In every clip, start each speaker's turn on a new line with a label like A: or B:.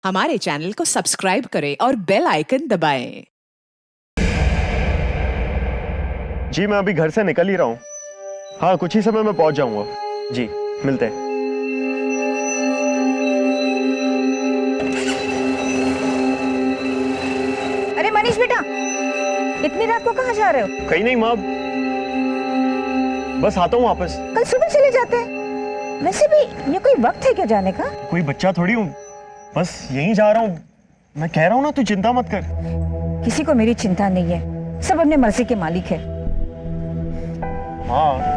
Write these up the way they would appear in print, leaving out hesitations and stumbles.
A: हमारे चैनल को सब्सक्राइब करें और बेल आइकन दबाएं।
B: जी मैं अभी घर से निकल ही रहा हूँ। हाँ कुछ ही समय में पहुंच जाऊंगा। जी मिलते हैं।
C: अरे मनीष बेटा, इतनी रात को कहाँ जा रहे हो?
B: कहीं नहीं माँ, बस आता हूँ वापस।
C: कल सुबह चले जाते हैं। वैसे भी ये कोई वक्त है क्या जाने का?
B: कोई बच्चा थोड़ी हूँ, बस यहीं जा रहा हूँ। मैं कह रहा हूँ ना, तू चिंता मत कर।
C: किसी को मेरी चिंता नहीं है, सब अपने मर्जी के मालिक है।
B: हाँ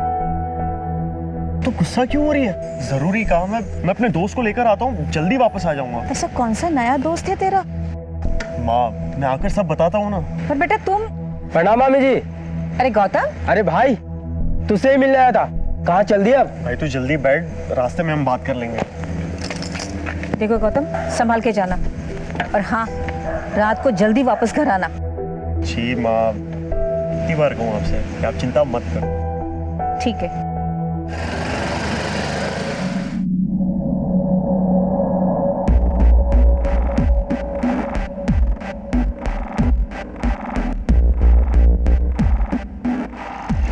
B: तो गुस्सा क्यों हो रही है? जरूरी काम है, मैं अपने दोस्त को लेकर आता हूँ, जल्दी वापस आ जाऊंगा।
C: ऐसा कौन सा नया दोस्त है तेरा?
B: माँ मैं आकर सब बताता हूँ ना।
C: पर बेटा तुम।
D: प्रणाम मामी जी।
C: अरे गौतम।
D: अरे भाई तुझसे ही मिलने आया था, कहाँ चल दिया? अब
B: भाई तू जल्दी बैठ, रास्ते में हम बात कर लेंगे।
C: देखो गौतम, संभाल के जाना, और हाँ रात को जल्दी वापस घर आना।
B: जी माँ, कितनी बार कहूँ आपसे कि आप चिंता मत करो।
C: ठीक है।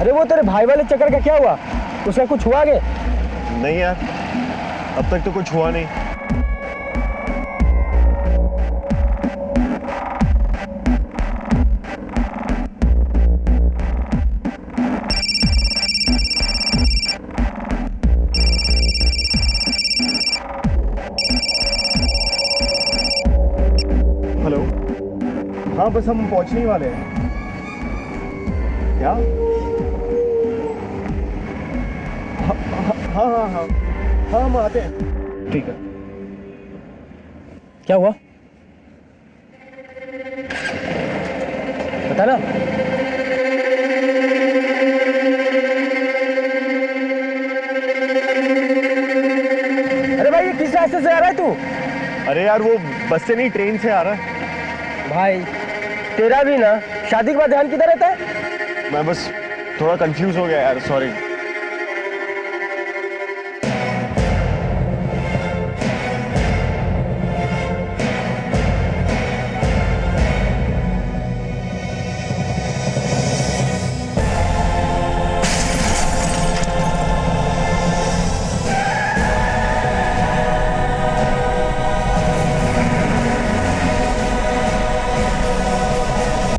D: अरे वो तेरे भाई वाले चक्कर का क्या हुआ? उसका कुछ हुआ आगे?
B: नहीं यार, अब तक तो कुछ हुआ नहीं। हेलो, हाँ बस हम पहुंचने ही वाले हैं। क्या? हाँ हम आते हैं। ठीक है।
D: क्या हुआ बता ना। अरे भाई ये किस रास्ते से आ रहा है तू?
B: अरे यार वो बस से नहीं, ट्रेन से आ रहा है।
D: भाई तेरा भी ना शादी के बाद ध्यान किधर रहता है?
B: मैं बस थोड़ा कंफ्यूज हो गया यार, सॉरी।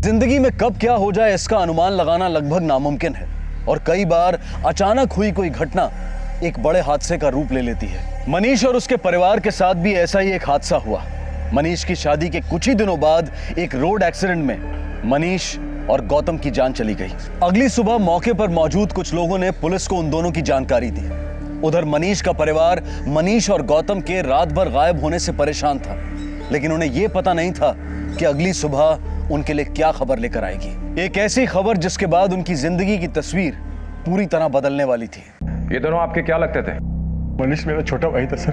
E: जिंदगी में कब क्या हो जाए इसका अनुमान लगाना लगभग नामुमकिन है, और कई बार अचानक हुई कोई घटना एक बड़े हादसे का रूप ले लेती है। मनीष और उसके परिवार के साथ भी ऐसा ही एक हादसा हुआ। मनीष की शादी के कुछ ही दिनों बाद एक रोड एक्सीडेंट में मनीष और गौतम की जान चली गई। अगली सुबह मौके पर मौजूद कुछ लोगों ने पुलिस को उन दोनों की जानकारी दी। उधर मनीष का परिवार मनीष और गौतम के रात भर गायब होने से परेशान था, लेकिन उन्हें यह पता नहीं था कि अगली सुबह उनके लिए क्या खबर लेकर आएगी। एक ऐसी खबर जिसके बाद उनकी जिंदगी की तस्वीर पूरी तरह बदलने वाली थी।
F: ये दोनों आपके क्या लगते थे?
B: मनीष मेरा छोटा भाई था सर,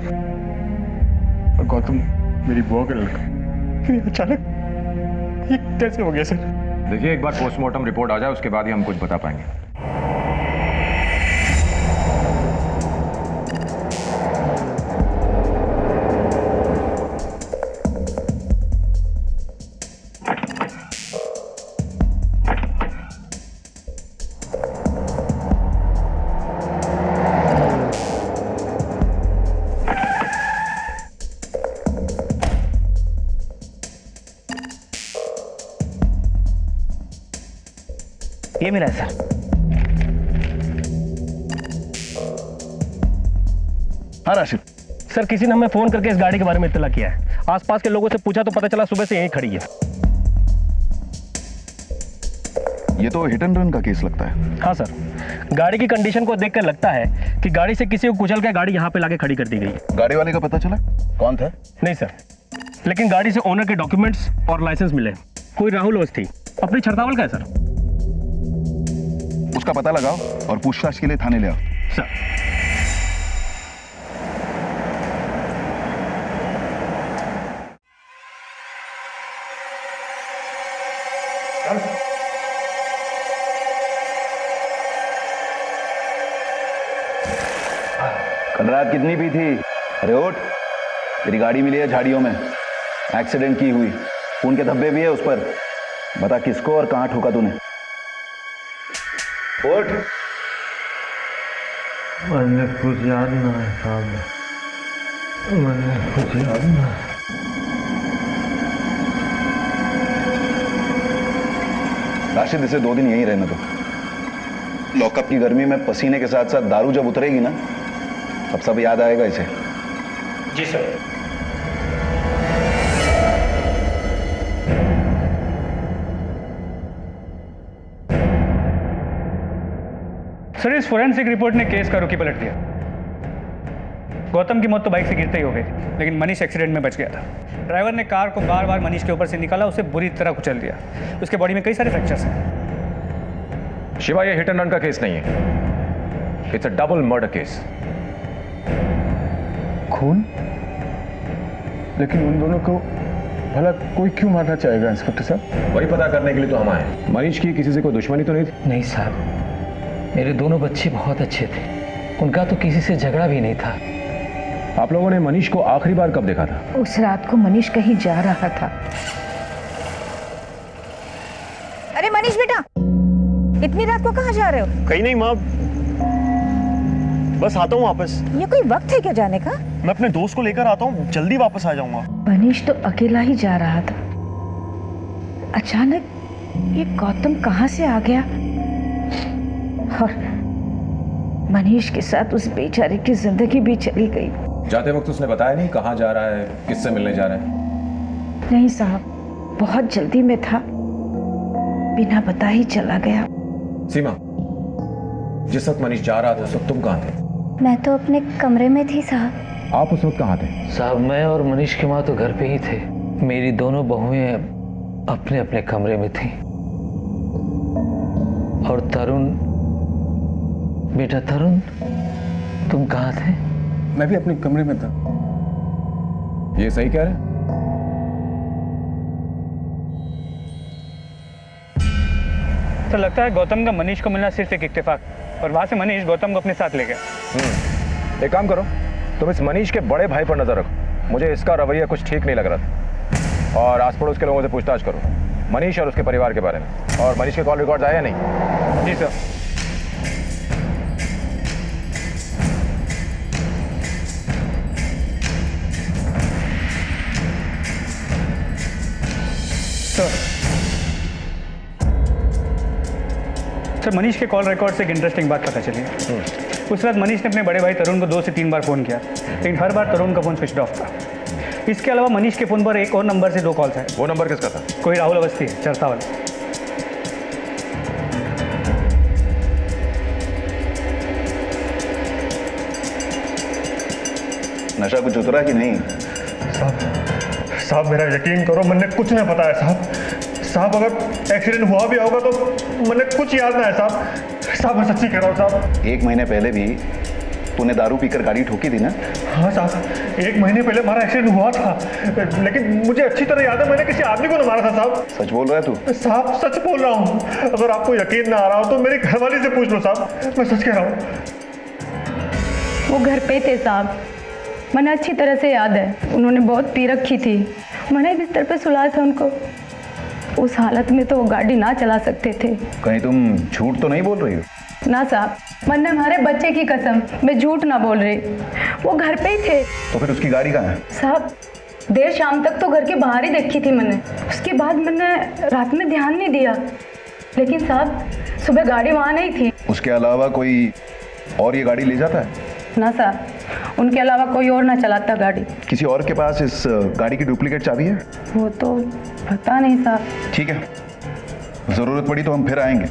B: और गौतम मेरी बुआ का लड़का। फिर अचानक ये कैसे हो गया सर?
F: देखिए एक बार पोस्टमार्टम रिपोर्ट आ जाए, उसके बाद ही हम कुछ बता पाएंगे।
D: ये मिला है सर।
G: हाँ राशिद सर, किसी ने हमें फोन करके इस गाड़ी के बारे में इत्तला किया है। आसपास के लोगों से पूछा तो पता चला सुबह से यहीं खड़ी है।
H: ये तो हिट एंड रन का केस लगता है।
G: हाँ सर, गाड़ी की कंडीशन को देखकर लगता है कि गाड़ी से किसी को कुचल के गाड़ी यहाँ पे लाके खड़ी कर दी गई।
H: गाड़ी वाले का पता चला कौन था?
G: नहीं सर, लेकिन गाड़ी से ओनर के डॉक्यूमेंट्स और लाइसेंस मिले। कोई राहुल ओस थी, अपनी छरतावल का है सर।
H: उसका पता लगाओ और पूछताछ के लिए थाने ले आओ।
G: सर
H: कल रात कितनी पी थी? अरे उठ, तेरी गाड़ी मिली है झाड़ियों में। एक्सीडेंट की हुई, खून के धब्बे भी है उस पर। बता किसको और कहां ठोका तूने? उठ।
G: मैंने कुछ याद ना है साहब, मैंने कुछ याद ना है।
H: राशिद, इसे 2 दिन यहीं रहने दो। लॉकअप की गर्मी में पसीने के साथ साथ दारू जब उतरेगी ना, तब सब याद आएगा इसे।
G: जी सर।
I: सर, इस फोरेंसिक रिपोर्ट ने केस का रुखी पलट दिया। गौतम की मौत तो बाइक से गिरते ही हो गई थी, लेकिन मनीष एक्सीडेंट में बच गया था। ड्राइवर ने कार को बार बार मनीष के ऊपर से निकाला, उसे बुरी तरह कुचल दिया। उसके बॉडी में कई सारे फ्रैक्चर्स हैं।
F: शिवा, ये हिट एंड रन का केस नहीं है, it's a double murder case.
B: खून? लेकिन उन दोनों को भला कोई क्यों मारना चाहेगा इंस्पेक्टर साहब?
F: वही पता करने के लिए तो हम आए। मनीष की किसी से कोई दुश्मनी तो नहीं थी?
J: नहीं साहब, मेरे दोनों बच्चे बहुत अच्छे थे, उनका तो किसी से झगड़ा भी नहीं था।
F: आप लोगों ने मनीष को आखिरी बार कब देखा था?
C: उस रात को मनीष कहीं जा रहा था। अरे मनीष बेटा, इतनी रात को कहाँ जा रहे हो?
D: कहीं नहीं माँ, बस आता हूँ वापस।
C: ये कोई वक्त है क्या जाने का?
D: मैं अपने दोस्त को लेकर आता हूँ, जल्दी वापस आ जाऊंगा।
C: मनीष तो अकेला ही जा रहा था, अचानक ये गौतम कहाँ से आ गया और मनीष के साथ उस बेचारे की जिंदगी भी चली गई।
F: जाते वक्त उसने बताया नहीं कहाँ जा रहा है, किससे मिलने जा रहा है?
C: नहीं साहब, बहुत जल्दी में था, बिना बता ही चला गया।
F: सीमा, जिस वक्त मनीष जा रहा था उस वक्त तुम कहाँ थे?
K: मैं तो अपने कमरे में थी साहब।
F: आप उस वक्त कहाँ थे?
J: साहब, मैं और मनीष की माँ तो घर पे ही थे। मेरी दोनों बहुएं अपने अपने कमरे में थी। और तरुण, बेटा तरुण, तुम कहाँ थे?
B: मैं भी अपने कमरे में था।
F: ये सही कह रहे?
I: तो लगता है गौतम का मनीष को मिलना सिर्फ एक इत्तेफाक, और वहां से मनीष गौतम को अपने साथ ले गया।
F: एक काम करो, तुम इस मनीष के बड़े भाई पर नजर रखो। मुझे इसका रवैया कुछ ठीक नहीं लग रहा था। और आस पड़ोस के लोगों से पूछताछ करो मनीष और उसके परिवार के बारे में। और मनीष के कॉल रिकॉर्ड्स आए या नहीं?
I: जी सर। सर, मनीष के कॉल रिकॉर्ड से एक इंटरेस्टिंग बात पता चली है। उस रात मनीष ने अपने बड़े भाई तरुण को 2 से 3 बार फ़ोन किया, लेकिन हर बार तरुण का फ़ोन स्विच ऑफ था। इसके अलावा मनीष के फ़ोन पर एक और नंबर से 2 कॉल्स आए।
F: वो नंबर किसका था?
I: कोई राहुल अवस्थी है, चरसा वाला।
H: नशा कुछ उतरा कि नहीं?
B: साहब मेरा यकीन करो, मैंने कुछ नहीं पता है साहब। अगर एक्सीडेंट हुआ भी होगा तो मैंने कुछ याद ना है साहब। मैं सच्ची कह रहा हूँ साहब।
H: 1 महीने पहले भी तूने दारू पीकर गाड़ी ठोकी थी ना?
B: हाँ साहब, 1 महीने पहले हमारा एक्सीडेंट हुआ था, लेकिन मुझे अच्छी तरह याद है मैंने किसी आदमी को न मारा था साहब।
H: सच बोल रहा है तू?
B: साहब सच बोल रहा हूँ। अगर आपको यकीन ना आ रहा हो तो मेरी घरवाली से पूछ लो साहब, मैं सच कह रहा हूँ।
K: वो घर पे थे साहब, मैंने अच्छी तरह से याद है। उन्होंने बहुत पी रखी थी, मैंने बिस्तर पे सुलाया था उनको। उस हालत में तो वो गाड़ी ना चला सकते थे।
H: कहीं तुम झूठ तो नहीं बोल रही हो?
K: ना साहब, मैंने हमारे बच्चे की कसम, मैं झूठ ना बोल रही। वो घर पे ही थे।
H: तो फिर उसकी गाड़ी कहाँ है?
K: साहब, देर शाम तक तो घर के बाहर ही देखी थी मैंने। उसके बाद मैंने रात में ध्यान नहीं दिया, लेकिन साहब सुबह गाड़ी वहाँ नहीं थी।
H: उसके अलावा कोई और ये गाड़ी ले जाता है?
K: ना साहब, उनके अलावा कोई और ना चलाता गाड़ी।
H: किसी और के पास इस गाड़ी की डुप्लीकेट चाबी है?
K: वो तो पता नहीं साहब।
H: ठीक है, जरूरत पड़ी तो हम फिर आएंगे।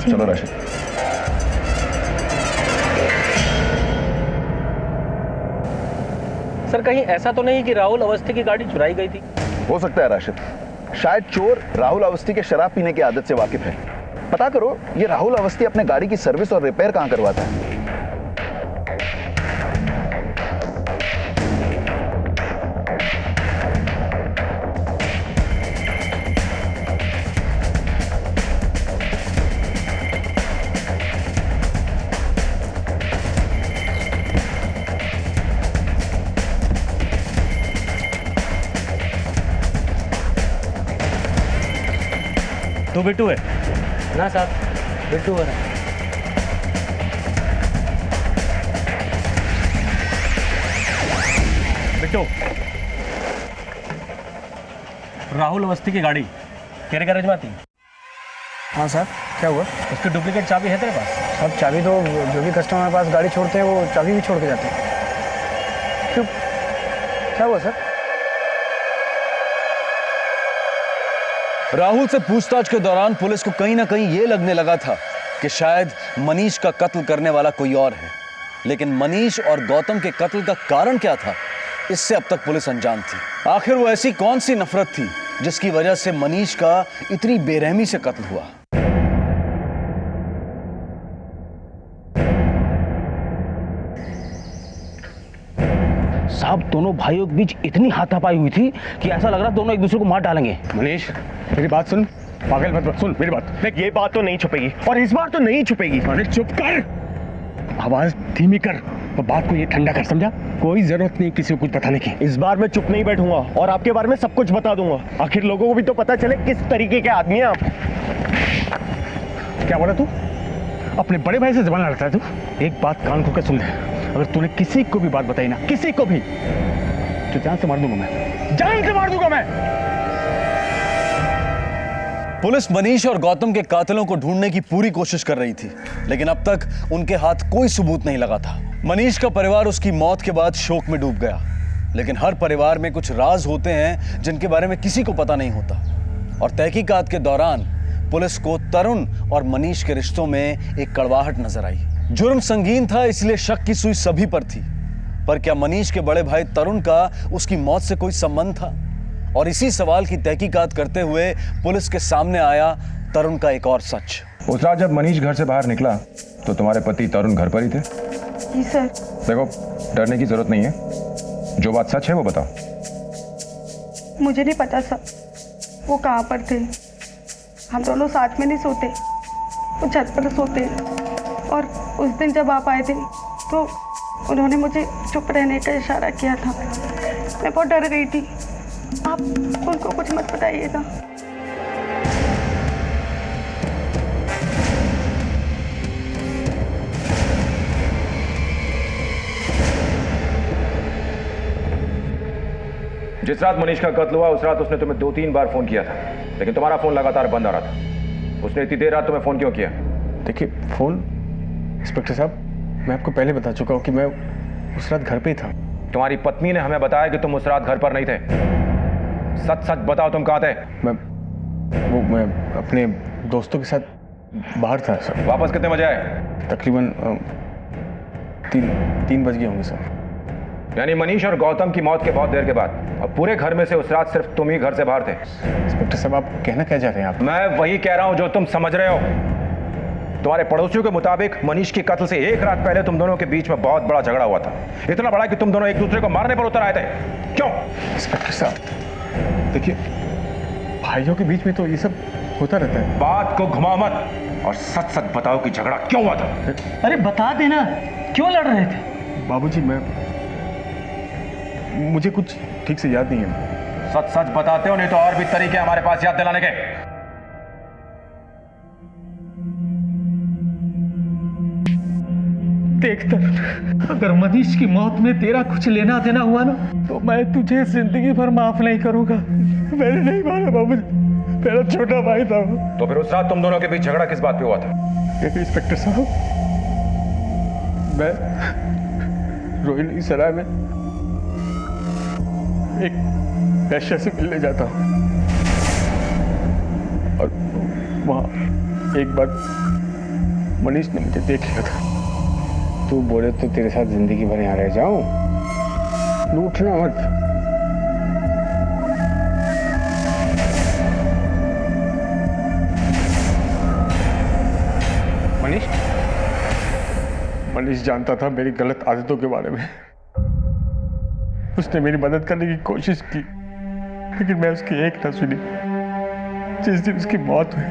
H: चलो राशिद।
G: सर, कहीं ऐसा तो नहीं कि राहुल अवस्थी की गाड़ी चुराई गई थी?
H: हो सकता है राशिद, शायद चोर राहुल अवस्थी के शराब पीने की आदत से वाकिफ है। पता करो ये राहुल अवस्थी अपने गाड़ी की सर्विस और रिपेयर कहाँ करवाता है।
G: तू बिट्टू है?
D: ना साहब, बिट्टू हो रहा।
G: बिट्टू, राहुल अवस्थी की गाड़ी तेरे गैरेज में आती है?
D: हाँ साहब, क्या हुआ?
G: उसकी डुप्लीकेट चाबी है तेरे पास?
D: साहब चाबी तो जो भी कस्टमर के पास गाड़ी छोड़ते हैं वो चाबी भी छोड़ के जाते हैं। क्यों, क्या हुआ सर?
E: राहुल से पूछताछ के दौरान पुलिस को कहीं ना कहीं यह लगने लगा था कि शायद मनीष का कत्ल करने वाला कोई और है, लेकिन मनीष और गौतम के कत्ल का कारण क्या था, इससे अब तक पुलिस अनजान थी। आखिर वो ऐसी कौन सी नफरत थी जिसकी वजह से मनीष का इतनी बेरहमी से कत्ल हुआ?
D: साहब दोनों भाइयों के बीच इतनी हाथापाई हुई थी कि ऐसा लग रहा दोनों एक दूसरे को मार डालेंगे।
B: मनीष मेरी बात सुन, पागल मत सुन मेरी बात।
G: देख, ये बात तो नहीं छुपेगी और इस बार तो नहीं छुपेगी।
B: अरे चुप कर, आवाज धीमी कर और बात को ये ठंडा कर, समझा? कोई जरूरत नहीं किसी को कुछ बताने की।
G: इस बार मैं चुप नहीं बैठूंगा और आपके बारे में सब कुछ बता दूंगा। आखिर लोगों को भी तो पता चले किस तरीके के आदमी हैं आप।
B: क्या बोला तू? अपने बड़े भाई से जबान लड़ता है तू? एक बात कान खोल कर सुन ले, अगर तूने किसी को भी बात बताई ना, किसी को भी, तो जान से मार दूंगा मैं, जान से मार दूंगा मैं।
E: पुलिस मनीष और गौतम के कातिलों को ढूंढने की पूरी कोशिश कर रही थी, लेकिन अब तक उनके हाथ कोई सबूत नहीं लगा था। मनीष का परिवार उसकी मौत के बाद शोक में डूब गया, लेकिन हर परिवार में कुछ राज होते हैं जिनके बारे में किसी को पता नहीं होता। और तहकीकात के दौरान पुलिस को तरुण और मनीष के रिश्तों में एक कड़वाहट नजर आई। जुर्म संगीन था, इसलिए शक की सुई सभी पर थी। पर क्या मनीष के बड़े भाई तरुण का उसकी मौत से कोई संबंध था? और इसी सवाल की तहकीकात करते हुए पुलिस के सामने आया तरुण का एक और सच।
F: उस रात जब मनीष घर से बाहर निकला तो तुम्हारे पति तरुण घर पर ही थे?
K: जी सर।
F: देखो, डरने की जरूरत नहीं है, जो बात सच है वो बताओ।
K: मुझे नहीं पता सर, वो कहाँ पर थे। हम दोनों साथ में नहीं सोते, वो छत पर सोते। और उस दिन जब आप आए थे तो उन्होंने मुझे चुप रहने का इशारा किया था। मैं बहुत डर गई थी। आप उनको कुछ मत बताइएगा।
F: जिस रात मनीष का कत्ल हुआ उस रात उसने तुम्हें 2-3 बार फोन किया था, लेकिन तुम्हारा फोन लगातार बंद आ रहा था। उसने इतनी देर रात तुम्हें फोन क्यों किया?
B: देखिए फोन, इंस्पेक्टर साहब, मैं आपको पहले बता चुका हूँ कि मैं उस रात घर पे ही था।
F: तुम्हारी पत्नी ने हमें बताया कि तुम उस रात घर पर नहीं थे। सच सच बताओ, तुम कहाँ थे?
B: मैं अपने दोस्तों के साथ बाहर था सर।
F: वापस कितने बजे आए?
B: तकरीबन 3 बज गए होंगे सर।
F: यानी मनीष और गौतम की मौत के बहुत देर के बाद, और पूरे घर में से उस रात सिर्फ तुम ही घर से बाहर थे।
B: इंस्पेक्टर साहब, आप कहना क्या चाह रहे हैं? आप?
F: मैं वही कह रहा हूं जो तुम समझ रहे हो। तुम्हारे पड़ोसियों के मुताबिक मनीष के कत्ल से 1 रात पहले तुम दोनों के बीच में बहुत बड़ा झगड़ा हुआ था। इतना बड़ा कि तुम दोनों एक दूसरे को मारने पर उतर आए थे। क्यों?
B: इंस्पेक्टर साहब देखिए, भाइयों के बीच में तो ये सब होता रहता है।
F: बात को घुमाओ मत और सच सच बताओ कि झगड़ा क्यों हुआ था।
D: अरे बता देना, क्यों लड़ रहे थे?
B: बाबूजी, मुझे कुछ ठीक से याद नहीं है।
F: सच सच बताते हो, नहीं तो और भी तरीके हमारे पास याद दिलाने के।
B: देख तरुण, अगर मनीष की मौत में तेरा कुछ लेना देना हुआ ना, तो मैं तुझे जिंदगी भर माफ नहीं करूंगा। मैंने नहीं मारा बाबूजी, मेरा छोटा भाई था।
F: तो फिर उस रात तुम दोनों के बीच झगड़ा किस बात पे हुआ था?
B: इंस्पेक्टर साहब, मैं रोहिणी सराय में एक वैश्या से मिलने जाता हूँ और वहाँ एक बार मनीष ने मुझे देख लिया था। तू बोले तो तेरे साथ जिंदगी भर यहाँ रह जाऊं, लूटना मत। मनीष जानता था मेरी गलत आदतों के बारे में। उसने मेरी मदद करने की कोशिश की, लेकिन मैं उसकी एक न सुनी। जिस दिन उसकी मौत हुई,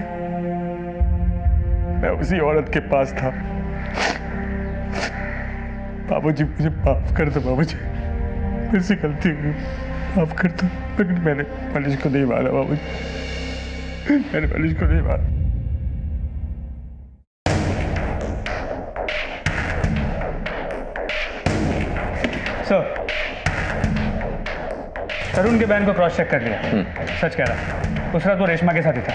B: मैं उसी औरत के पास था। बाबूजी, मुझे माफ कर दो बाबूजी, मेरे से गलती हुई, माफ कर दो। लेकिन मैंने मनीष को नहीं मारा बाबूजी, मैंने मनीष को नहीं मारा।
I: सर, तरुण के बयान को क्रॉस चेक कर लिया। सच कह रहा, उस रात वो रेशमा के साथ ही था।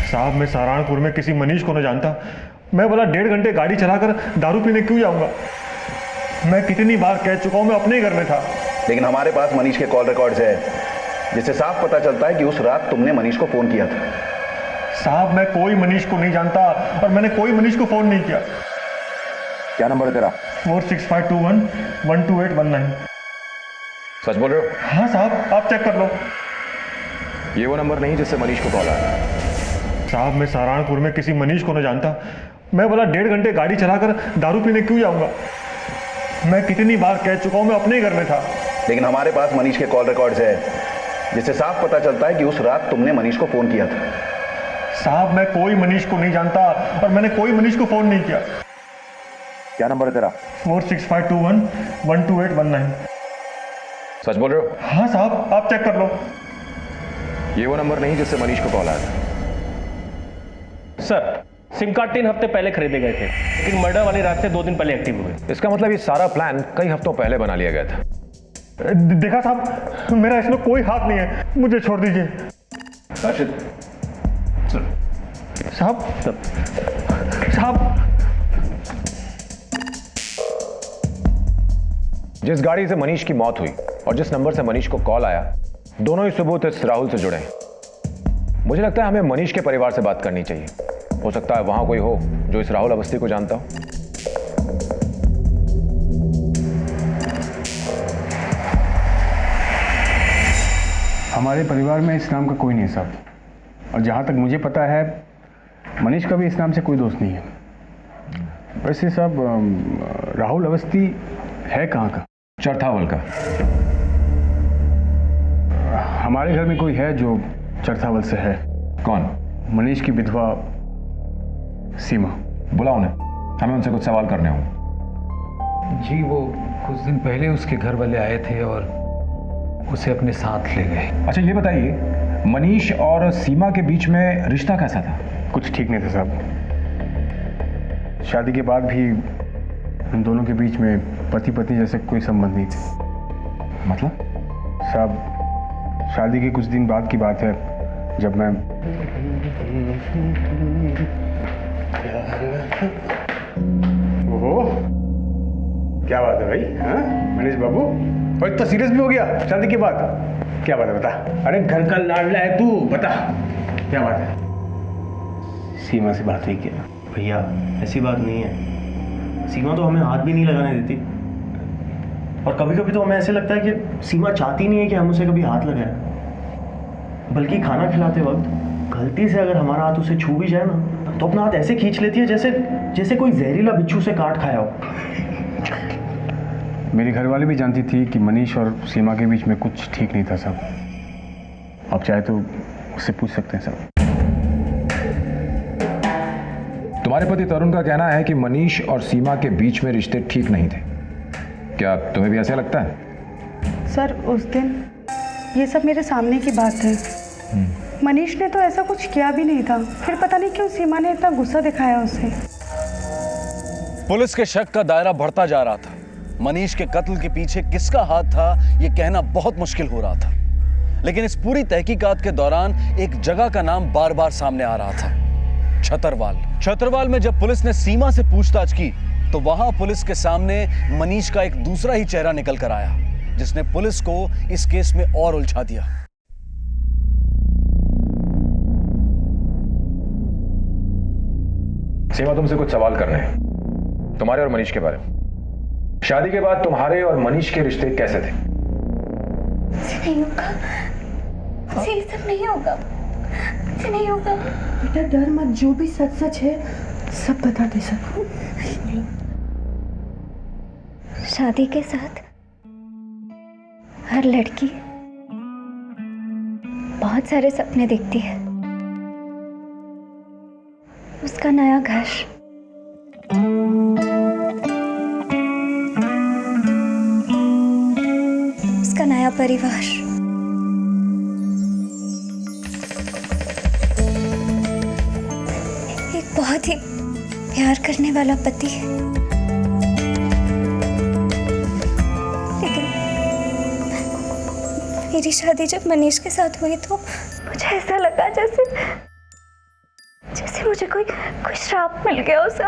G: साहब, मैं सहारनपुर में किसी मनीष को न जानता। मैं बोला 1.5 घंटे गाड़ी चलाकर दारू पीने क्यों जाऊंगा? मैं कितनी बार कह चुका हूं मैं अपने ही घर में था।
H: लेकिन हमारे पास मनीष के कॉल रिकॉर्ड्स है, जिससे साफ पता चलता है कि उस रात तुमने मनीष को फोन किया था।
G: साहब, मैं कोई मनीष को नहीं जानता और मैंने कोई मनीष को फोन नहीं किया।
F: क्या नंबर है तेरा?
G: 4652112819।
F: सच बोल रहे हो?
G: हाँ साहब, आप चेक कर लो।
F: ये वो नंबर नहीं जिससे मनीष को कॉल आया।
G: साहब, मैं सहारनपुर में किसी मनीष को न जानता। मैं बोला 1.5 घंटे गाड़ी चलाकर दारू पीने क्यों जाऊंगा? मैं कितनी बार कह चुका हूं मैं अपने ही घर में था।
H: लेकिन हमारे पास मनीष के कॉल रिकॉर्ड्स है, जिससे साफ पता चलता है कि उस रात तुमने मनीष को फोन किया था।
G: साहब, मैं कोई मनीष को नहीं जानता और मैंने कोई मनीष को फोन नहीं किया।
F: क्या नंबर है तेरा?
G: 4652112819।
F: सच बोल रहे हो?
G: हाँ साहब, आप चेक कर लो।
F: ये वो नंबर नहीं जिससे मनीष को कॉल आया था।
G: सर, सिम कार्ड 3 हफ्ते पहले खरीदे गए थे, लेकिन मर्डर वाली रात से 2 दिन पहले एक्टिव हुए।
F: इसका मतलब ये सारा प्लान कई हफ्तों पहले बना लिया गया था।
G: देखा साहब, मेरा इसमें कोई हाथ नहीं है, मुझे छोड़ दीजिए।
H: राशिद,
G: साहब साहब,
F: जिस गाड़ी से मनीष की मौत हुई और जिस नंबर से मनीष को कॉल आया, दोनों ही सबूत इस राहुल से जुड़े हैं। मुझे लगता है हमें मनीष के परिवार से बात करनी चाहिए। हो सकता है वहां कोई हो जो इस राहुल अवस्थी को जानता हो।
B: हमारे परिवार में इस नाम का कोई नहीं साहब, और जहाँ तक मुझे पता है मनीष का भी इस नाम से कोई दोस्त नहीं है। वैसे साहब, राहुल अवस्थी है कहाँ का?
F: चरथावल का।
B: हमारे घर में कोई है जो चरथावल से है।
F: कौन?
B: मनीष की विधवा सीमा।
F: बुलाओ उन्हें, हमें उनसे कुछ सवाल करने होंगे।
J: जी, वो कुछ दिन पहले उसके घर वाले आए थे और उसे अपने साथ ले गए।
F: अच्छा, ये बताइए, मनीष और सीमा के बीच में रिश्ता कैसा था?
B: कुछ ठीक नहीं था साहब। शादी के बाद भी इन दोनों के बीच में पति पत्नी जैसे कोई संबंध नहीं थे।
F: मतलब?
B: साहब, शादी के कुछ दिन बाद की बात है, जब मैं ओहो, क्या बात है भाई? हाँ मनीष बाबू, और इतना सीरियस भी हो गया शादी के बाद? क्या बात है बता। अरे घर का लाडला है तू, बता क्या बात है?
L: सीमा से बात हुई क्या? भैया ऐसी बात नहीं है, सीमा तो हमें हाथ भी नहीं लगाने देती, और कभी कभी तो हमें ऐसे लगता है कि सीमा चाहती नहीं है कि हम उसे कभी हाथ लगाएं। बल्कि खाना खिलाते वक्त गलती से अगर हमारा हाथ उसे छू भी जाए ना, तो अपना हाथ ऐसे खींच लेती है जैसे कोई जहरीला बिच्छू से काट खाया हो।
B: मेरी घरवाली भी जानती थी कि मनीष और सीमा के बीच में कुछ ठीक नहीं था साहब। आप चाहे तो उससे पूछ सकते हैं साहब।
F: तुम्हारे पति तरुण का कहना है कि मनीष और सीमा के बीच में रिश्ते ठीक नहीं थे। क्या तुम्हें भी ऐसा लगता है?
K: सर, उस दिन ये सब मेरे सामने की बात है। मनीष ने तो ऐसा कुछ किया भी नहीं था, फिर पता नहीं क्यों सीमा ने इतना गुस्सा दिखाया उसे।
E: पुलिस के शक का दायरा बढ़ता जा रहा था। मनीष के कत्ल के पीछे किसका हाथ था यह कहना बहुत मुश्किल हो रहा था। लेकिन इस पूरी तहकीकात के दौरान एक जगह का नाम बार बार सामने आ रहा था, छतरवाल। छतरवाल में जब पुलिस ने सीमा से पूछताछ की तो वहां पुलिस के सामने मनीष का एक दूसरा ही चेहरा निकल कर आया, जिसने पुलिस को इस केस में और उलझा दिया।
F: सीमा, तुमसे कुछ सवाल करने हैं, तुम्हारे और मनीष के बारे में। शादी के बाद तुम्हारे और मनीष के रिश्ते कैसे थे?
M: नहीं होगा, ये सब नहीं होगा, नहीं होगा।
K: बेटा डर मत, जो भी सच सच है
C: सब बता दे सर।
M: शादी के साथ हर लड़की बहुत सारे सपने देखती है। उसका नया घर, उसका नया परिवार, एक बहुत ही प्यार करने वाला पति। लेकिन मेरी शादी जब मनीष के साथ हुई तो मुझे ऐसा लगा जैसे मुझे कोई श्राप मिल गया उसे।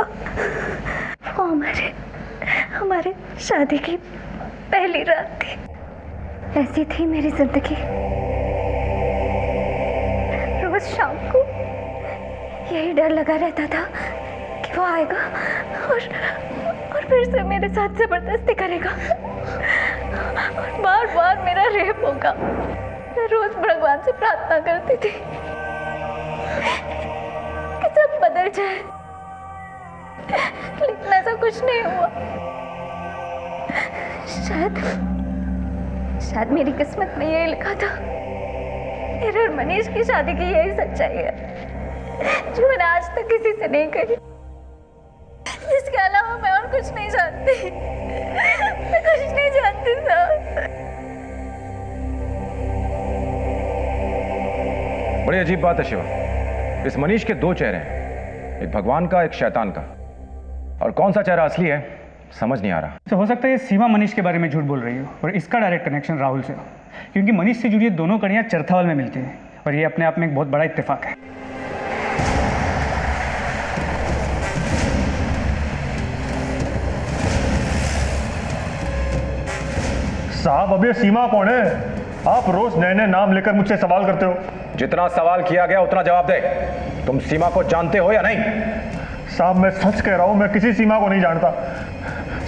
M: वो हमारे शादी की पहली रात थी। ऐसी थी मेरी जिंदगी। रोज शाम को यही डर लगा रहता था कि वो आएगा और फिर से मेरे साथ जबरदस्ती करेगा और बार बार मेरा रेप होगा। मैं रोज भगवान से प्रार्थना करती थी कि सब बदल जाए, लेकिन ऐसा कुछ नहीं हुआ। शायद मेरी किस्मत में यही लिखा था। मेरे और मनीष की शादी की यही सच्चाई है जो मैंने आज तक किसी से नहीं कही। इसके अलावा मैं और कुछ नहीं जानती। मैं कुछ नहीं जानती सर।
F: बड़ी अजीब बात है शिवा, इस मनीष के दो चेहरे हैं, एक भगवान का, एक शैतान का, और कौन सा चेहरा असली है समझ नहीं आ रहा।
I: तो हो सकता है ये सीमा मनीष के बारे में झूठ बोल रही हो और इसका डायरेक्ट कनेक्शन राहुल से हो, क्योंकि मनीष से जुड़ी ये दोनों कड़ियाँ चरथावल में मिलती हैं और ये अपने आप में एक बहुत बड़ा इत्तेफाक है।
G: साहब अब ये सीमा कौन है? आप रोज नए नए नाम लेकर मुझसे सवाल करते हो।
F: जितना सवाल किया गया उतना जवाब दे। तुम सीमा को जानते हो या नहीं?
G: साहब मैं सच कह रहा हूं, मैं किसी सीमा को नहीं जानता।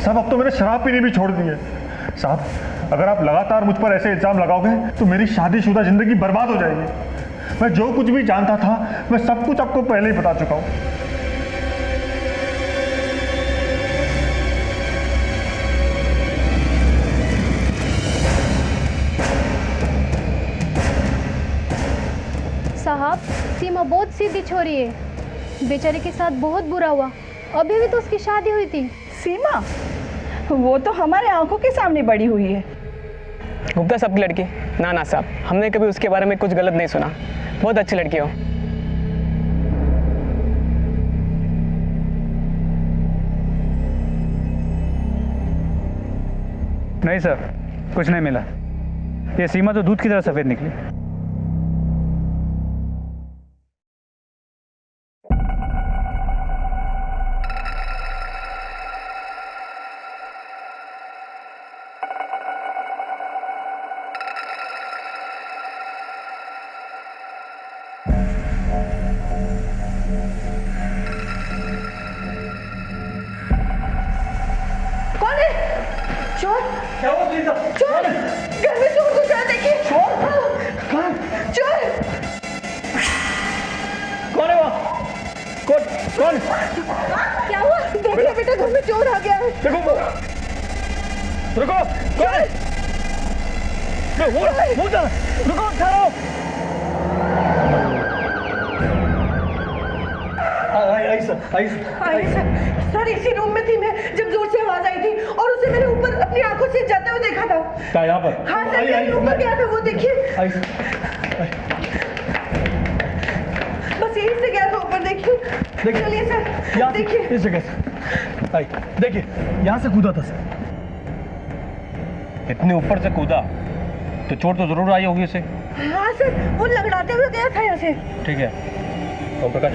G: साहब अब तो मैंने शराब पीनी भी छोड़ दी है। साहब अगर आप लगातार मुझ पर ऐसे इल्जाम लगाओगे तो मेरी शादीशुदा जिंदगी बर्बाद हो जाएगी। मैं जो कुछ भी जानता था मैं सब कुछ आपको पहले ही बता चुका हूं।
N: साहब सीमा बहुत सीधी छोरी है, बेचारे के साथ बहुत बुरा हुआ। अभी भी तो उसकी शादी हुई थी।
C: सीमा वो तो हमारे आंखों के सामने बड़ी हुई है।
D: गुप्ता साहब की लड़की? ना साहब, हमने कभी उसके बारे में कुछ गलत नहीं सुना। बहुत अच्छी लड़की हो।
I: नहीं सर, कुछ नहीं मिला। ये सीमा तो दूध की तरह सफेद निकली।
C: चोर? क्या हुआ प्लीज? चोर घर में चोर घुसा। देखिए चोर। कौन? चोर।
G: कौन है वहाँ? कौन?
C: क्या हुआ? देखिए बेटा घर में चोर आ गया है।
G: देखो रुको। कौन? रुको ठहरो। आई
K: सर इसी रूम में थी मैं जब जोर से आवाज आई थी और उसे मैंने ऊपर अपनी आंखों से जाते हुए देखा था।
G: क्या यहाँ पर?
K: हाँ सर ऊपर गया था वो। देखिए बस यहीं से गया था ऊपर। देखिए चलिए सर। देखिए
G: इस जगह से आई। देखिए यहाँ से कूदा था सर।
L: इतने ऊपर से कूदा तो चोट तो जरूर आई होगी उसे।
K: हाँ सर वो लगड़ाते हुए गया था यहाँ से।
L: ठीक है ओम प्रकाश।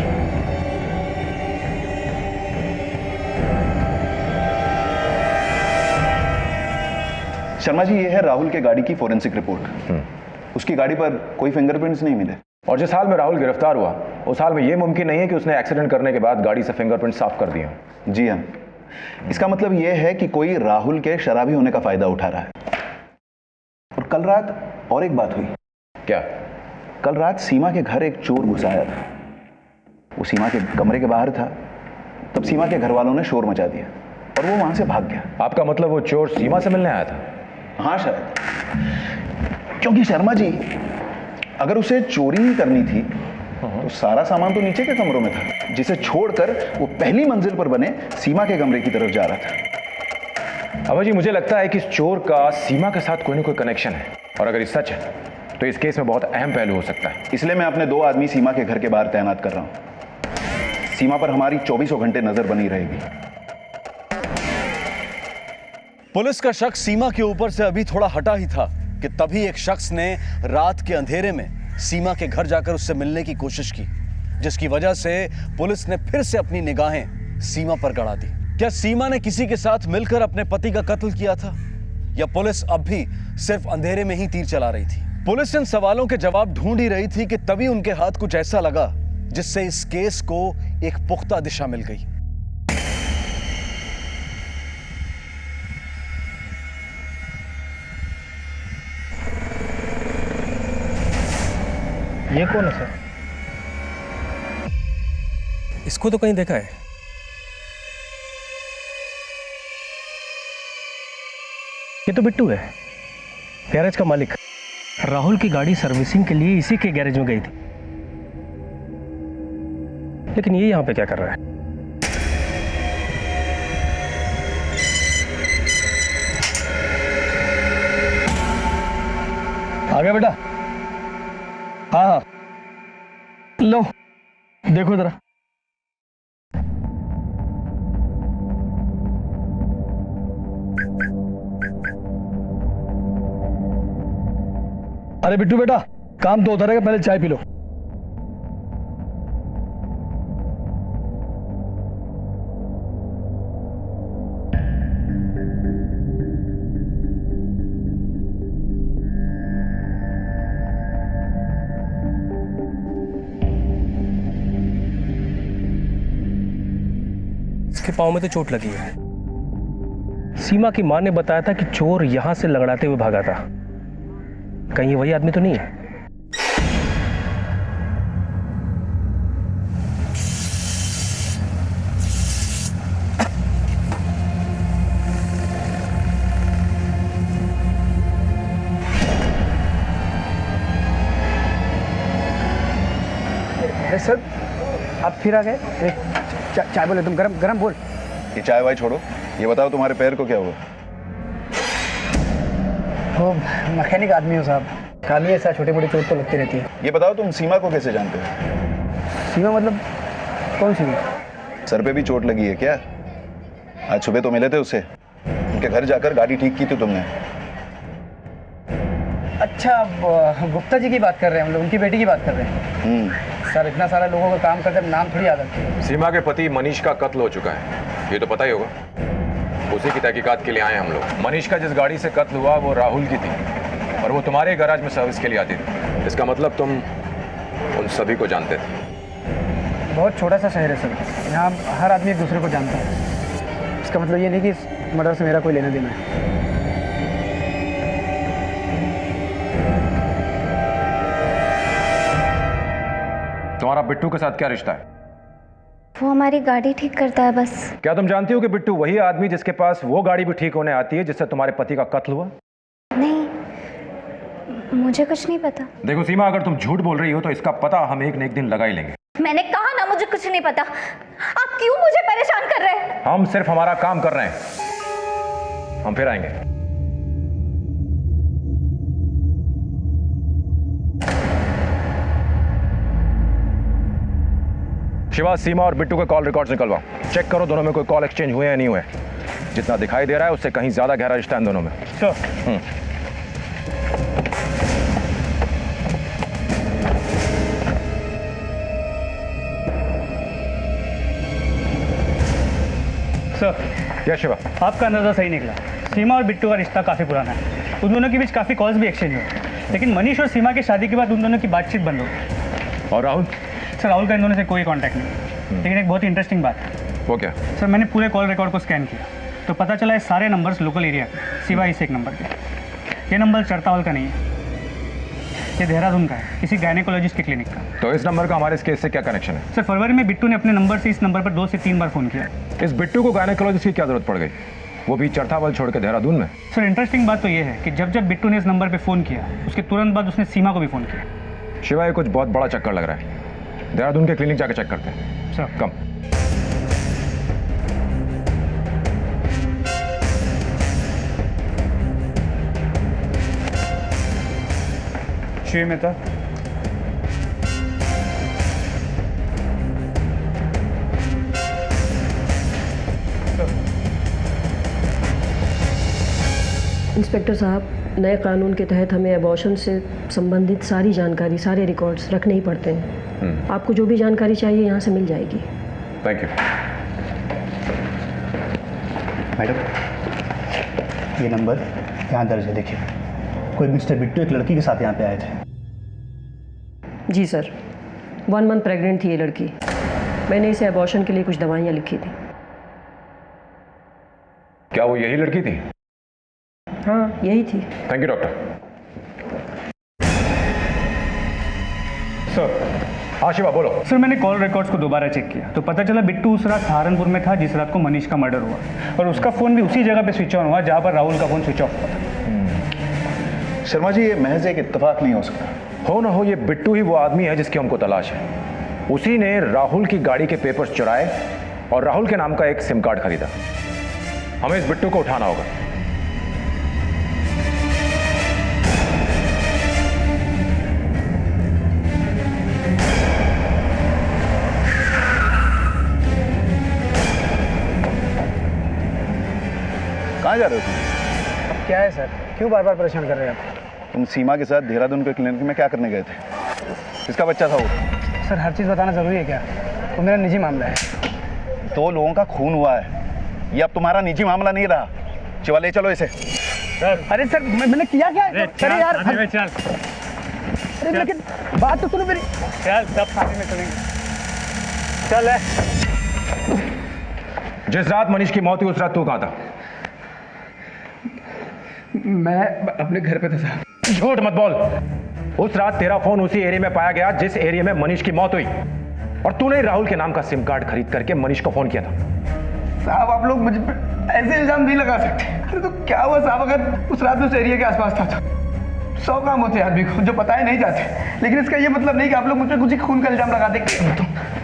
H: शर्मा जी ये है राहुल के गाड़ी की फोरेंसिक रिपोर्ट। उसकी गाड़ी पर कोई फिंगरप्रिंट्स नहीं मिले।
F: और जिस हाल में राहुल गिरफ्तार हुआ उस हाल में यह मुमकिन नहीं है कि उसने एक्सीडेंट करने के बाद गाड़ी से फिंगरप्रिंट साफ कर दिए।
H: जी हाँ, इसका मतलब यह है कि कोई राहुल के शराबी होने का फायदा उठा रहा है। और कल रात और एक बात हुई।
F: क्या?
H: कल रात सीमा के घर एक चोर घुस आया था। वो सीमा के कमरे के बाहर था तब सीमा के घर वालों ने शोर मचा दिया और वो वहां से भाग गया।
F: आपका मतलब वो चोर सीमा से मिलने आया था?
H: हाँ शायद, क्योंकि शर्मा जी अगर उसे चोरी ही करनी थी तो सारा सामान तो नीचे के कमरों में था, जिसे छोड़कर वो पहली मंजिल पर बने सीमा के कमरे की तरफ जा रहा था।
F: अभय जी, मुझे लगता है कि इस चोर का सीमा के साथ कोई ना कोई कनेक्शन है, और अगर ये सच है तो इस केस में बहुत अहम पहलू हो सकता है।
H: इसलिए मैं अपने 2 आदमी सीमा के घर के बाहर तैनात कर रहा हूं। सीमा पर हमारी 24 घंटे नजर बनी रहेगी।
E: पुलिस का शक सीमा के ऊपर से अभी थोड़ा हटा ही था कि तभी एक शख्स ने रात के अंधेरे में सीमा के घर जाकर उससे मिलने की कोशिश की, जिसकी वजह से पुलिस ने फिर से अपनी निगाहें सीमा पर गड़ा दी। क्या सीमा ने किसी के साथ मिलकर अपने पति का कत्ल किया था, या पुलिस अब भी सिर्फ अंधेरे में ही तीर चला रही थी? पुलिस इन सवालों के जवाब ढूंढ ही रही थी कि तभी उनके हाथ कुछ ऐसा लगा जिससे इस केस को एक पुख्ता दिशा मिल गई।
D: ये कौन है सर? इसको तो कहीं देखा है। ये तो बिट्टू है, गैरेज का मालिक। राहुल की गाड़ी सर्विसिंग के लिए इसी के गैरेज में गई थी, लेकिन ये यहां पे क्या कर रहा है? आ गया बेटा? हाँ हाँ, लो देखो जरा। अरे बिट्टू बेटा, काम तो होता रहेगा, पहले चाय पी लो। इसके पांव में तो चोट लगी है। सीमा की मां ने बताया था कि चोर यहां से लंगड़ाते हुए भागा था। कहीं ये वही आदमी तो नहीं है? सर आप फिर आ गए। चाय बोले, तुम गरम गरम बोल।
H: ये चाय वाय छोड़ो, ये बताओ तुम्हारे पैर को क्या हुआ?
D: वो मैकेनिक आदमी हो साहब, खाली ऐसा छोटे मोटे चोट तो लगती रहती है।
H: ये बताओ तुम सीमा को कैसे जानते हो?
D: सीमा मतलब कौन सी?
H: सर पे भी चोट लगी है क्या? आज सुबह तो मिले थे उससे, उनके घर जाकर गाड़ी ठीक की थी तुमने।
D: अच्छा, गुप्ता जी की बात कर रहे हैं हम लोग, उनकी बेटी की बात कर रहे हैं। सर इतना सारा लोगों का काम करते नाम थोड़ी याद रखते हैं।
F: सीमा के पति मनीष का कत्ल हो चुका है, ये तो पता ही होगा। उसी की तहकीकात के लिए आए हम लोग। मनीष का जिस गाड़ी से कत्ल हुआ वो राहुल की थी, और वो तुम्हारे गैराज में सर्विस के लिए आती थी। इसका मतलब तुम उन सभी को जानते थे।
D: बहुत छोटा सा शहर है सर, यहाँ हर आदमी एक दूसरे को जानता है। इसका मतलब ये नहीं कि इस मर्डर से मेरा कोई लेना देना है।
F: तुम्हारा बिट्टू के साथ क्या रिश्ता है?
M: वो हमारी गाड़ी ठीक करता है बस।
F: क्या तुम जानती हो कि बिट्टू वही आदमी जिसके पास वो गाड़ी भी ठीक होने आती है जिससे तुम्हारे पति का कत्ल हुआ?
M: नहीं, मुझे कुछ नहीं पता।
F: देखो सीमा, अगर तुम झूठ बोल रही हो तो इसका पता हम एक न एक दिन लगा ही लेंगे।
M: मैंने कहा ना मुझे कुछ नहीं पता। आप क्यों मुझे परेशान कर रहे हैं?
F: हम सिर्फ हमारा काम कर रहे हैं, हम फिर आएंगे। शिवा, सीमा और बिट्टू के कॉल रिकॉर्ड्स निकलवाओ, चेक करो दोनों में कोई कॉल एक्सचेंज हुए या नहीं हुए। जितना दिखाई दे रहा है उससे कहीं ज्यादा गहरा रिश्ता है दोनों में।
I: श्योर। सर,
F: क्या शिवा?
I: आपका अंदाजा सही निकला। सीमा और बिट्टू का रिश्ता काफी पुराना है। उन दोनों के बीच काफी कॉल्स भी एक्सचेंज हुए, लेकिन मनीष और सीमा की शादी के बाद उन दोनों की बातचीत बंद हो गई।
F: और राहुल?
I: सर, राहुल का इन दोनों से कोई कांटेक्ट नहीं। लेकिन एक बहुत ही इंटरेस्टिंग बात है।
F: वो क्या?
I: सर, मैंने पूरे कॉल रिकॉर्ड को स्कैन किया तो पता चला है सारे नंबर्स लोकल एरिया के सिवाय इस एक नंबर के। ये नंबर चरतावल का नहीं है। ये देहरादून का है, किसी गायनेकोलॉजिस्ट के क्लिनिक का।
F: तो इस नंबर का हमारे इस केस से क्या कनेक्शन है?
I: सर फरवरी में बिट्टू ने अपने नंबर से इस नंबर पर 2 से 3 बार फ़ोन किया।
F: इस बिट्टू को गायनेकोलॉजिस्ट की क्या जरूरत पड़ गई, वो भी चरथावल छोड़ के देहरादून में?
I: सर इंटरेस्टिंग बात तो ये है कि जब जब बिट्टू ने इस नंबर पर फ़ोन किया उसके तुरंत बाद उसने सीमा को भी फ़ोन किया।
F: शिवा, ये कुछ बहुत बड़ा चक्कर लग रहा है। देहरादून के क्लिनिक जाके चेक करते हैं।
I: सर
F: कम।
I: शिव मेहता,
O: इंस्पेक्टर साहब, नए कानून के तहत हमें अबॉर्शन से संबंधित सारी जानकारी, सारे रिकॉर्ड्स रखने ही पड़ते हैं। आपको जो भी जानकारी चाहिए यहाँ से मिल जाएगी।
F: Thank you.
B: मैडम, ये नंबर यहाँ दर्ज है, देखिए। कोई मिस्टर बिट्टू एक लड़की के साथ यहाँ पे आए थे।
O: जी सर, 1 मंथ प्रेग्नेंट थी ये लड़की। मैंने इसे अबॉर्शन के लिए कुछ दवाइयाँ लिखी थी।
F: क्या वो यही लड़की थी?
O: हाँ, यही थी।
F: Thank you doctor.
I: सर।
F: हाँ शिवा, बोलो।
I: सर मैंने कॉल रिकॉर्ड्स को दोबारा चेक किया तो पता चला बिट्टू उस रात सहारनपुर में था जिस रात को मनीष का मर्डर हुआ, और उसका फ़ोन भी उसी जगह पे स्विच ऑन हुआ जहाँ पर राहुल का फ़ोन स्विच ऑफ हुआ था।
H: शर्मा जी, ये महज एक इत्तेफाक नहीं हो सकता।
F: हो ना हो, ये बिट्टू ही वो आदमी है जिसकी हमको तलाश है। उसी ने राहुल की गाड़ी के पेपर्स चुराए और राहुल के नाम का एक सिम कार्ड खरीदा। हमें इस बिट्टू को उठाना होगा।
H: कहाँ जा रहे हो तुम?
B: अब क्या है सर, क्यों बार बार परेशान कर रहे हैं आप?
H: तुम सीमा के साथ देहरादून के क्लिनिक में क्या करने गए थे? किसका बच्चा था वो?
B: सर हर चीज़ बताना ज़रूरी है क्या? वो मेरा निजी मामला है।
H: 2 लोगों का खून हुआ है, ये अब तुम्हारा निजी मामला नहीं रहा। शिवा, ले चलो इसे।
B: अरे सर, मैंने किया क्या? अरे यार,
I: चल।
B: अरे लेकिन बात तो सुनो मेरी।
I: चल, सब साथ में चलेंगे। चल है।
F: जिस रात मनीष की मौत हुई उस रात तू कहाँ था?
B: मैं अपने घर पे था साहब।
F: झूठ मत बोल। उस रात तेरा फोन उसी एरिया में पाया गया जिस एरिया में मनीष की मौत हुई, और तूने राहुल के नाम का सिम कार्ड खरीद करके मनीष को फोन किया था।
B: साहब आप लोग मुझ पे ऐसे इल्जाम नहीं लगा सकते। अरे तो क्या हुआ साहब, अगर उस रात में उस एरिया के आसपास था तो 100 काम होते हैं आदमी को जो बताए नहीं जाते, लेकिन इसका ये मतलब नहीं कि आप लोग मुझ पे कुछ ही खून का इल्जाम लगा देंगे।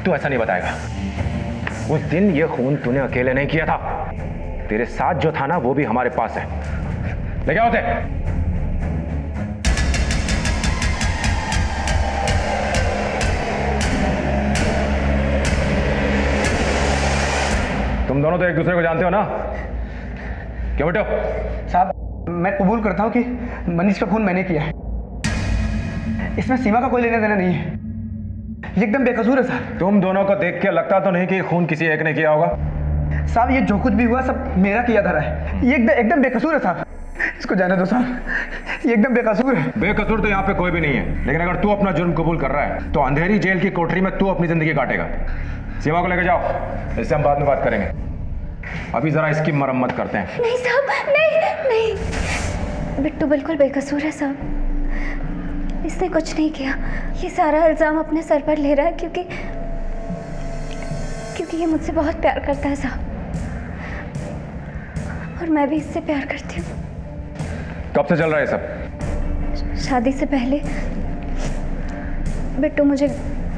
F: तू ऐसा नहीं बताएगा। उस दिन ये खून तूने अकेले नहीं किया था, तेरे साथ जो था ना वो भी हमारे पास है। लेके आओ थे। तुम दोनों तो एक दूसरे को जानते हो ना? क्यों बेटो?
B: साहब मैं कबूल करता हूँ कि मनीष का खून मैंने किया है। इसमें सीमा का कोई लेना देना नहीं है, ये एकदम बेकसूर है साहब।
F: तुम दोनों को देख के लगता तो नहीं कि खून किसी एक ने किया होगा।
B: साहब ये जो कुछ भी हुआ सब मेरा किया धरा है, ये एकदम बेकसूर है साहब। इसको जाने दो साहब, ये एकदम बेकसूर है।
F: बेकसूर तो यहाँ पे कोई भी नहीं है, लेकिन अगर तू अपना जुर्म कबूल कर रहा है तो अंधेरी जेल की कोठरी में तू अपनी जिंदगी काटेगा। सीमा को लेकर जाओ, इससे हम बाद में बात करेंगे। अभी जरा इसकी मरम्मत करते हैं।
M: नहीं साहब, नहीं। बिट्टू बिल्कुल बेकसूर है साहब, इसने कुछ नहीं किया। ये सारा इल्जाम अपने सर पर ले रहा है क्योंकि ये मुझसे बहुत प्यार करता है साहब, और मैं भी इससे प्यार करती हूँ।
F: कब से चल रहा है सब?
M: शादी से पहले बिट्टू मुझे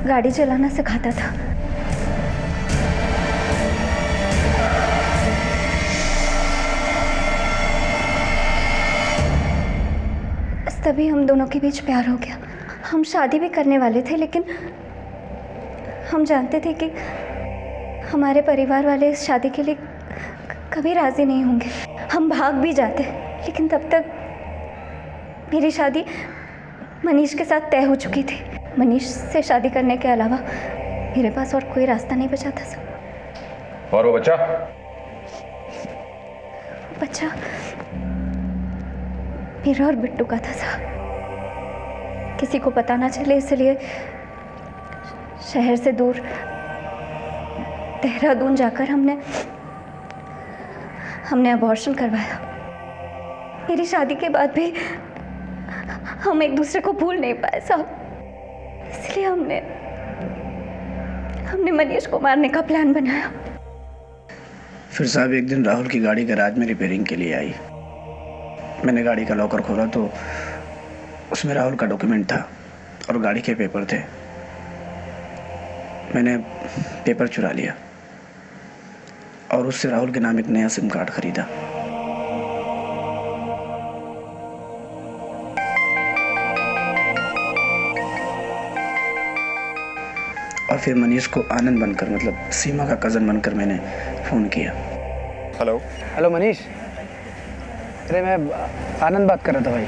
M: गाड़ी चलाना सिखाता था। तभी हम दोनों के बीच प्यार हो गया। हम शादी भी करने वाले थे, लेकिन हम जानते थे कि हमारे परिवार वाले इस शादी के लिए कभी राज़ी नहीं होंगे। हम भाग भी जाते, लेकिन तब तक मेरी शादी मनीष के साथ तय हो चुकी थी। मनीष से शादी करने के अलावा मेरे पास और कोई रास्ता नहीं बचा था सर।
F: और वो बच्चा?
M: बच्चा मेरा और बिट्टू का था साहब। किसी को पता ना चले इसलिए शहर से दूर देहरादून जाकर हमने अबॉर्शन करवाया। मेरी शादी के बाद भी हम एक दूसरे को भूल नहीं पाए साहब, इसलिए हमने मनीष को मारने का प्लान बनाया।
P: फिर साहब एक दिन राहुल की गाड़ी गैराज में रिपेयरिंग के लिए आई। मैंने गाड़ी का लॉकर खोला तो उसमें राहुल का डॉक्यूमेंट था और गाड़ी के पेपर थे। मैंने पेपर चुरा लिया और उससे राहुल के नाम एक नया सिम कार्ड खरीदा। और फिर मनीष को आनंद बनकर, मतलब सीमा का कज़न बनकर मैंने फ़ोन किया। हेलो मनीष, अरे मैं आनंद बात कर रहा था भाई,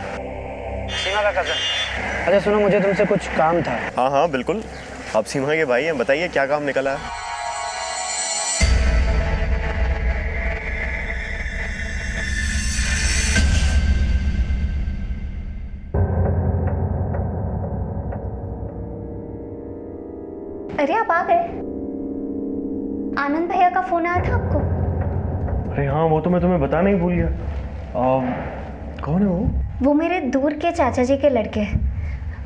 P: सीमा का कज़न। अच्छा सुनो, मुझे तुमसे कुछ काम था।
L: हाँ हाँ बिल्कुल, आप सीमा के भाई हैं, बताइए क्या काम निकला है।
M: अरे आप आ गए। आनंद भैया का फोन आया था आपको?
L: अरे हाँ, वो तो मैं तुम्हें बताना ही भूल गया। कौन है वो?
M: वो मेरे दूर के चाचा जी के लड़के हैं,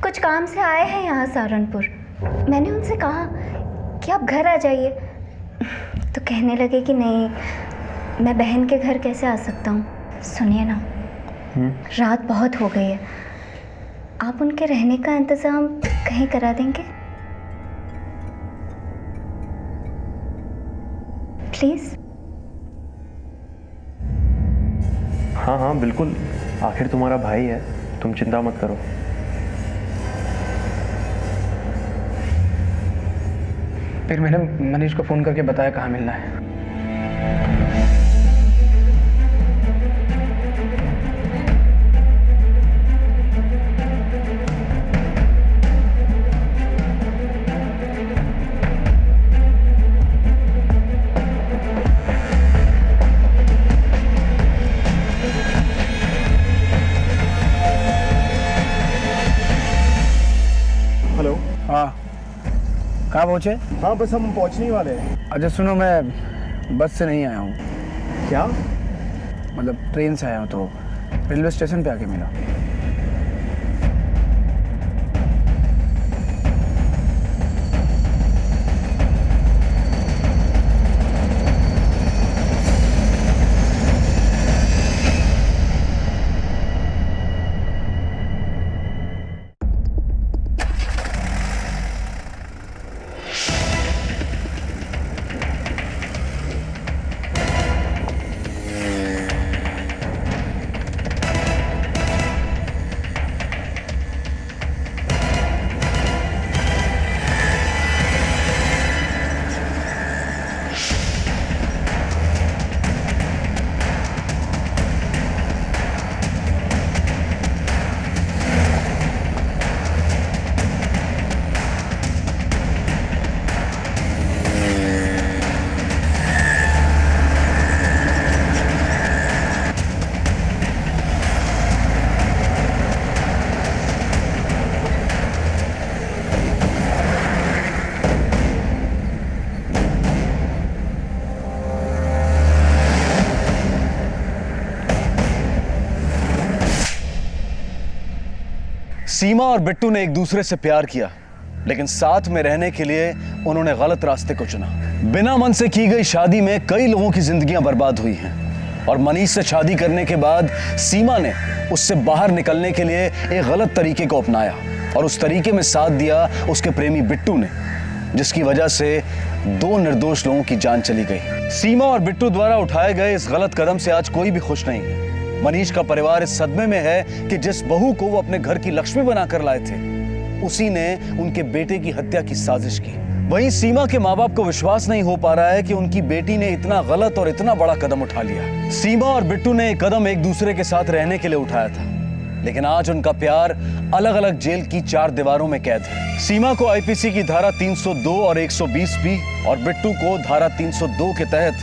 M: कुछ काम से आए हैं यहाँ सहारनपुर। मैंने उनसे कहा कि आप घर आ जाइए, तो कहने लगे कि नहीं, मैं बहन के घर कैसे आ सकता हूँ। सुनिए ना, रात बहुत हो गई है, आप उनके रहने का इंतज़ाम कहीं करा देंगे प्लीज़?
L: हाँ हाँ बिल्कुल, आखिर तुम्हारा भाई है, तुम चिंता मत करो।
P: फिर मैंने मनीष को फ़ोन करके बताया कहाँ मिलना है।
H: हेलो।
P: हाँ, कहाँ पहुँचे?
H: हाँ बस हम पहुँचने ही वाले हैं।
P: अच्छा सुनो, मैं बस से नहीं आया हूँ।
H: क्या?
P: मतलब ट्रेन से आया हूँ, तो रेलवे स्टेशन पे आके मिला।
E: सीमा और बिट्टू ने एक दूसरे से प्यार किया, लेकिन साथ में रहने के लिए उन्होंने गलत रास्ते को चुना। बिना मन से की गई शादी में कई लोगों की जिंदगियां बर्बाद हुई हैं और मनीष से शादी करने के बाद सीमा ने उससे बाहर निकलने के लिए एक गलत तरीके को अपनाया और उस तरीके में साथ दिया उसके प्रेमी बिट्टू ने, जिसकी वजह से 2 निर्दोष लोगों की जान चली गई। सीमा और बिट्टू द्वारा उठाए गए इस गलत कदम से आज कोई भी खुश नहीं है। मनीष का परिवार इस सदमे में है कि जिस बहू को वो अपने घर की लक्ष्मी बनाकर लाए थे, उसी ने उनके बेटे की हत्या की साजिश की। वहीं सीमा के माँ बाप को विश्वास नहीं हो पा रहा है कि उनकी बेटी ने इतना गलत और इतना बड़ा कदम उठा लिया। सीमा और बिट्टू ने एक कदम एक दूसरे के साथ रहने के लिए उठाया था, लेकिन आज उनका प्यार अलग अलग जेल की 4 दीवारों में कैद है। सीमा को आईपीसी की धारा 302 और 120B और बिट्टू को धारा 302 के तहत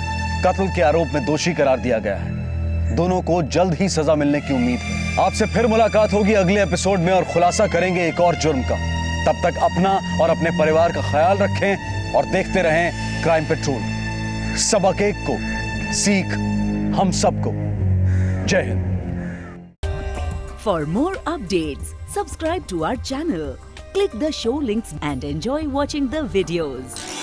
E: कत्ल के आरोप में दोषी करार दिया गया है। दोनों को जल्द ही सजा मिलने की उम्मीद है। आपसे फिर मुलाकात होगी अगले एपिसोड में और खुलासा करेंगे एक और जुर्म का। तब तक अपना और अपने परिवार का ख्याल रखें और देखते रहें क्राइम पेट्रोल। सबक एक को, सीख हम सबको। जय Hind.
A: For more updates, subscribe to our channel, click the show links and enjoy watching the videos.